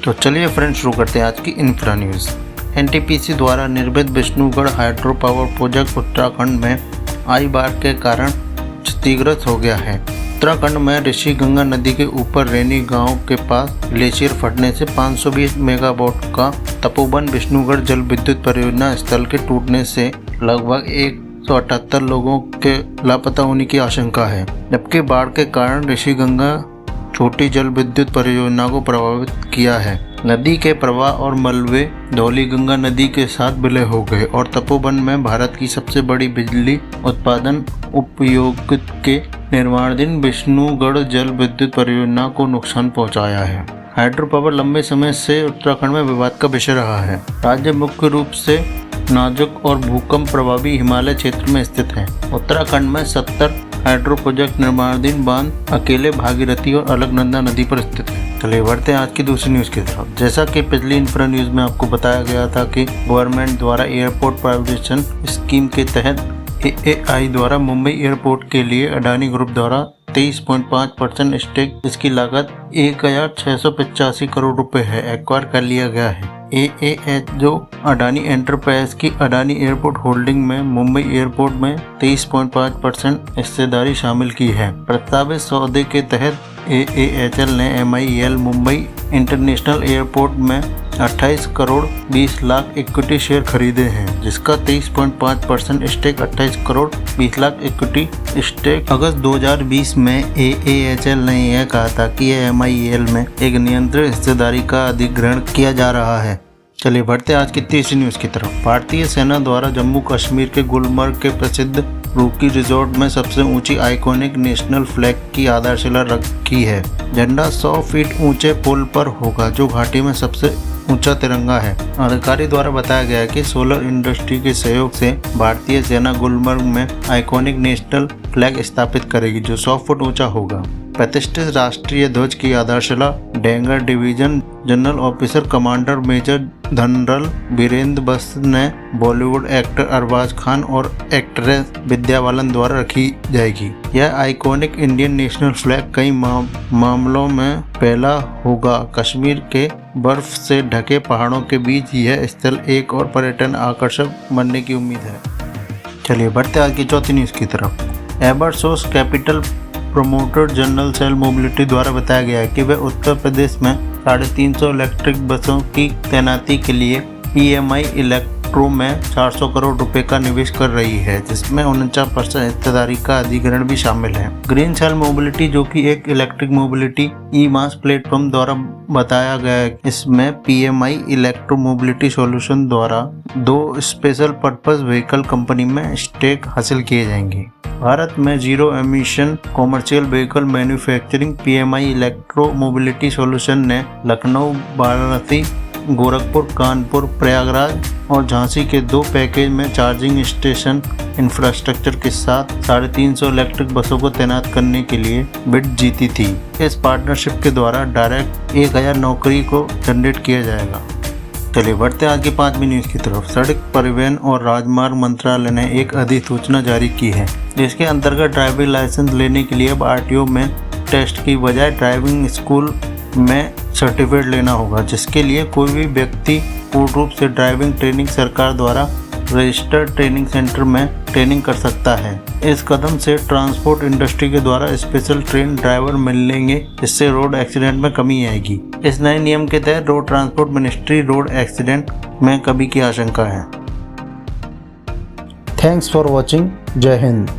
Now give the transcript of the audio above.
तो चलिए फ्रेंड्स शुरू करते हैं आज की इंफ्रा न्यूज़। एनटीपीसी द्वारा निर्मित Vishnugarh hydro power project Uttarakhand में आई बाढ़ के कारण क्षतिग्रस्त हो गया है। उत्तराखंड में ऋषिगंगा नदी के ऊपर रैनी गांव के पास ग्लेशियर फटने से 520 मेगावाट का तपोवन विष्णुगढ़ जल विद्युत परियोजना स्थल के टूटने से लगभग 178 लोगों के लापता होने की आशंका है, जबकि बाढ़ के कारण ऋषिगंगा छोटी जल विद्युत परियोजना को प्रभावित किया है। नदी के प्रवाह और मलबे धौलीगंगा नदी के साथ विलय हो गए और तपोवन में भारत की सबसे बड़ी बिजली उत्पादन उपयोग के निर्माणाधीन विष्णुगढ़ जल विद्युत परियोजना को नुकसान पहुंचाया है। हाइड्रो पावर लंबे समय से उत्तराखंड में विवाद का विषय रहा है। राज्य मुख्य रूप से नाजुक और भूकंप प्रभावी हिमालय क्षेत्र में स्थित है। उत्तराखंड में 70 हाइड्रो प्रोजेक्ट निर्माणाधीन बांध अकेले भागीरथी और अलकनंदा नदी पर स्थित है। चलिए बढ़ते हैं आज की दूसरी न्यूज़ की तरफ। जैसा कि पिछली इंफ्रा न्यूज़ में आपको बताया गया था कि गवर्नमेंट द्वारा एयरपोर्ट प्राइवेटाइजेशन स्कीम के तहत AAI द्वारा मुंबई एयरपोर्ट के लिए अडानी ग्रुप द्वारा 23.5% स्टेक, जिसकी लागत 1685 करोड़ रुपए है, एक्वायर कर लिया गया है। AAH जो अडानी एंटरप्राइज की अडानी एयरपोर्ट होल्डिंग में मुंबई एयरपोर्ट में 23.5% हिस्सेदारी शामिल की है। प्रस्तावित सौदे के तहत AAHL ने MIL मुंबई इंटरनेशनल एयरपोर्ट में 28 करोड़ 20 लाख इक्विटी शेयर खरीदे हैं, जिसका 23.5% stake 28 crore 20 lakh equity stake. अगस्त 2020 में AAHL ने यह कहा था कि MIL में एक नियंत्रित हिस्सेदारी का अधिग्रहण किया जा रहा है। चलिए बढ़ते आज की तीसरी न्यूज़ की तरफ। भारतीय सेना द्वारा जम्मू कश्मीर के गुलमर्ग के प्रसिद्ध रूकी रिजॉर्ट में सबसे ऊंची आइकॉनिक नेशनल फ्लैग की आधारशिला रखी है। झंडा 100 फीट ऊंचे पुल पर होगा, जो घाटी में सबसे ऊंचा तिरंगा है। अधिकारी द्वारा बताया गया है कि सोलर इंडस्ट्री के सहयोग से भारतीय सेना गुलमर्ग में आइकॉनिक नेशनल फ्लैग स्थापित करेगी, जो 100 फुट ऊंचा होगा। प्रतिष्ठित राष्ट्रीय ध्वज की आधारशिला dagger division general officer commander major general Virendra बस ने बॉलीवुड एक्टर अरबाज खान और एक्ट्रेस विद्या बालन द्वारा रखी जाएगी। यह आइकॉनिक इंडियन नेशनल फ्लैग कई मामलों में पहला होगा। कश्मीर के बर्फ से ढके पहाड़ों के बीच यह स्थल एक और पर्यटन आकर्षक बनने की उम्मीद है। चलिए बढ़ते आज की चौथी न्यूज़ की तरफ। एबरसोस capital promoter general sale mobility द्वारा बताया गया है कि वह उत्तर प्रदेश में 350 इलेक्ट्रिक बसों की तैनाती के लिए PMI इलेक्ट्रो में 400 करोड़ रुपए का निवेश कर रही है, जिसमें 49% हिस्सेदारी का अधिग्रहण भी शामिल है। ग्रीन सेल मोबिलिटी, जो कि एक इलेक्ट्रिक मोबिलिटी ई-मास प्लेटफॉर्म द्वारा बताया गया है, इसमें PMI इलेक्ट्रो मोबिलिटी सॉल्यूशन द्वारा 2 स्पेशल पर्पस व्हीकल कंपनी में स्टेक हासिल किए जाएंगे। भारत में zero emission commercial vehicle manufacturing PMI electro mobility solution ने लखनऊ, वाराणसी, गोरखपुर, कानपुर, प्रयागराज और झांसी के 2 पैकेज में चार्जिंग स्टेशन इंफ्रास्ट्रक्चर के साथ 350 इलेक्ट्रिक बसों को तैनात करने के लिए बिड जीती थी। इस पार्टनरशिप के द्वारा डायरेक्ट 1000 नौकरी को जनरेट किया जाएगा। चलिए बढ़ते हैं आज की 5वीं न्यूज़ की तरफ। सड़क परिवहन और राजमार्ग मंत्रालय ने एक अधिसूचना जारी की है, जिसके अंतर्गत ड्राइविंग लाइसेंस लेने के लिए अब RTO में टेस्ट की बजाय ड्राइविंग स्कूल में सर्टिफिकेट लेना होगा, जिसके लिए कोई भी व्यक्ति पूर्ण रूप से ड्राइविंग ट्रेनिंग सरकार द्वारा रजिस्टर्ड ट्रेनिंग सेंटर में ट्रेनिंग कर सकता है। इस कदम से ट्रांसपोर्ट इंडस्ट्री के द्वारा स्पेशल ट्रेन ड्राइवर मिलेंगे, जिससे रोड एक्सीडेंट में कमी आएगी। इस नए नियम के तहत road transport ministry road accident में कमी की आशंका है। Thanks for watching. जय हिंद।